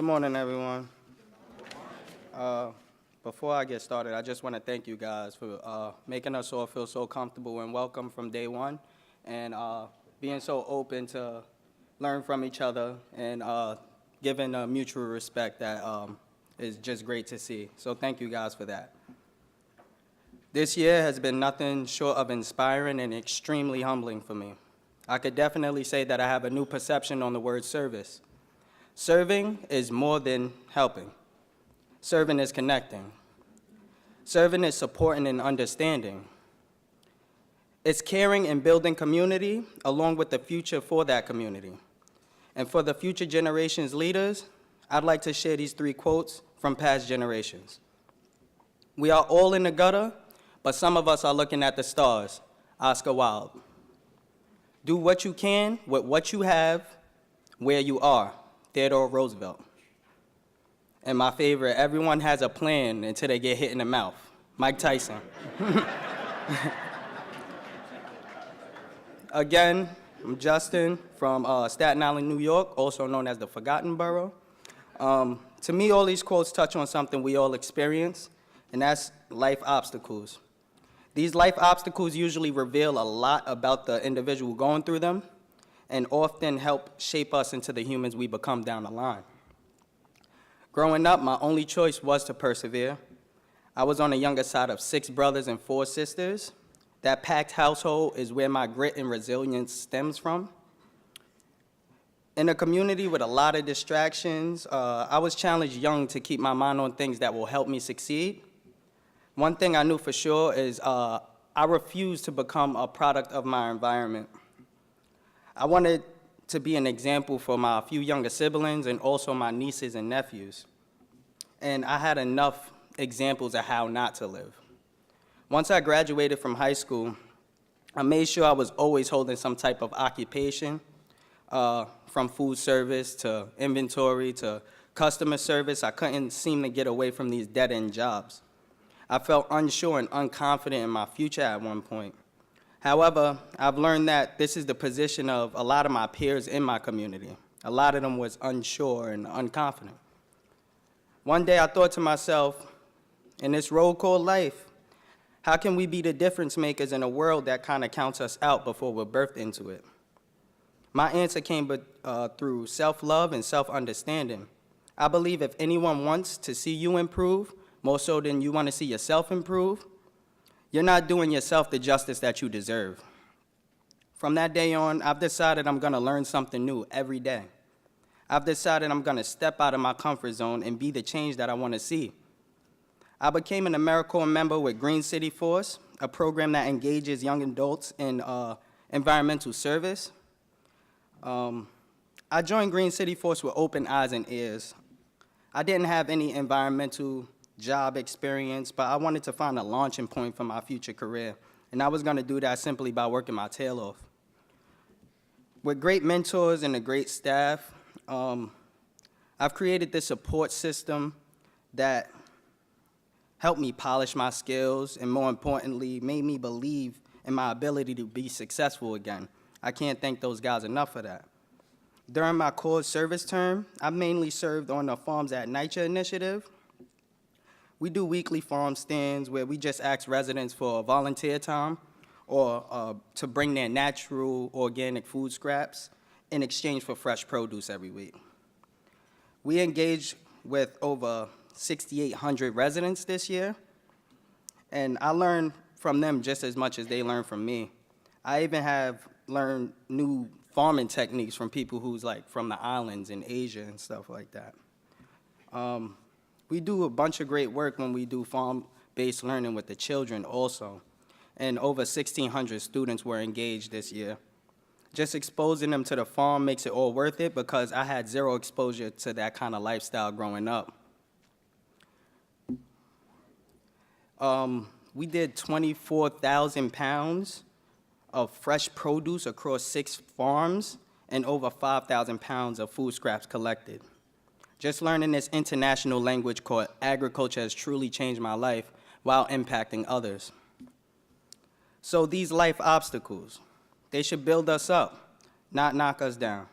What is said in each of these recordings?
morning, everyone. Before I get started, I just want to thank you guys for making us all feel so comfortable and welcome from day one, and being so open to learn from each other and giving a mutual respect that is just great to see. So thank you guys for that. This year has been nothing short of inspiring and extremely humbling for me. I could definitely say that I have a new perception on the word service. Serving is more than helping. Serving is connecting. Serving is supporting and understanding. It's caring and building community along with the future for that community. And for the future generations' leaders, I'd like to share these 3 quotes from past generations. We are all in the gutter, but some of us are looking at the stars. Oscar Wilde. Do what you can with what you have, where you are. Theodore Roosevelt. And my favorite, everyone has a plan until they get hit in the mouth. Mike Tyson. Again, I'm Justin from Staten Island, New York, also known as the Forgotten Borough. To me, all these quotes touch on something we all experience, and that's life obstacles. These life obstacles usually reveal a lot about the individual going through them and often help shape us into the humans we become down the line. Growing up, my only choice was to persevere. I was on the younger side of 6 brothers and 4 sisters. That packed household is where my grit and resilience stems from. In a community with a lot of distractions, I was challenged young to keep my mind on things that will help me succeed. One thing I knew for sure is I refused to become a product of my environment. I wanted to be an example for my few younger siblings and also my nieces and nephews. And I had enough examples of how not to live. Once I graduated from high school, I made sure I was always holding some type of occupation, from food service to inventory to customer service. I couldn't seem to get away from these dead-end jobs. I felt unsure and unconfident in my future at one point. However, I've learned that this is the position of a lot of my peers in my community. A lot of them was unsure and unconfident. One day I thought to myself, in this road called life, how can we be the difference makers in a world that kind of counts us out before we're birthed into it? My answer came through self-love and self-understanding. I believe if anyone wants to see you improve, more so than you want to see yourself improve, you're not doing yourself the justice that you deserve. From that day on, I've decided I'm going to learn something new every day. I've decided I'm going to step out of my comfort zone and be the change that I want to see. I became an AmeriCorps member with Green City Force, a program that engages young adults in environmental service. I joined Green City Force with open eyes and ears. I didn't have any environmental job experience, but I wanted to find a launching point for my future career, and I was going to do that simply by working my tail off. With great mentors and a great staff, I've created this support system that helped me polish my skills and, more importantly, made me believe in my ability to be successful again. I can't thank those guys enough for that. During my core service term, I mainly served on the Farms at NYCHA initiative. We do weekly farm stands where we just ask residents for volunteer time or to bring their natural organic food scraps in exchange for fresh produce every week. We engaged with over 6,800 residents this year, and I learned from them just as much as they learned from me. I even have learned new farming techniques from people who's like from the islands in Asia and stuff like that. We do a bunch of great work when we do farm-based learning with the children also, and over 1,600 students were engaged this year. Just exposing them to the farm makes it all worth it because I had zero exposure to that kind of lifestyle growing up. We did 24,000 pounds of fresh produce across 6 farms and over 5,000 pounds of food scraps collected. Just learning this international language called agriculture has truly changed my life while impacting others. So these life obstacles, they should build us up, not knock us down.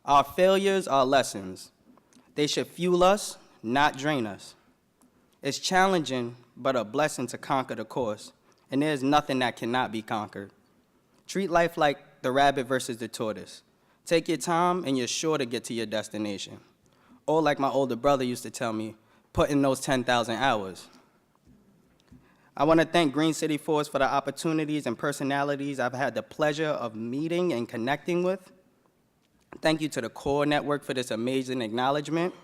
Our failures are lessons. They should fuel us, not drain us. It's challenging, but a blessing to conquer the course, and there's nothing that cannot be conquered. Treat life like the rabbit versus the tortoise. Take your time, and you're sure to get to your destination. Or like my older brother used to tell me, put in those 10,000 hours. I want to thank Green City Force for the opportunities and personalities I've had the pleasure of meeting and connecting with. Thank you to the Core Network for this amazing acknowledgement.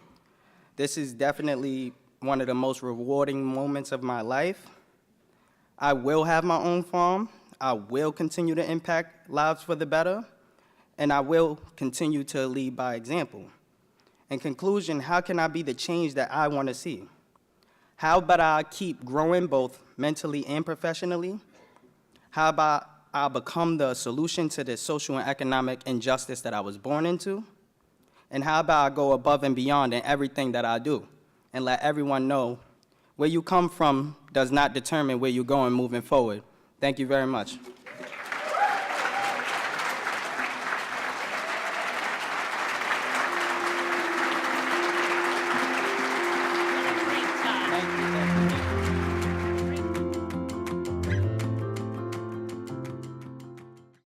This is definitely one of the most rewarding moments of my life. I will have my own farm. I will continue to impact lives for the better, and I will continue to lead by example. In conclusion, how can I be the change that I want to see? How about I keep growing both mentally and professionally? How about I become the solution to the social and economic injustice that I was born into? And how about I go above and beyond in everything that I do and let everyone know where you come from does not determine where you're going moving forward. Thank you very much.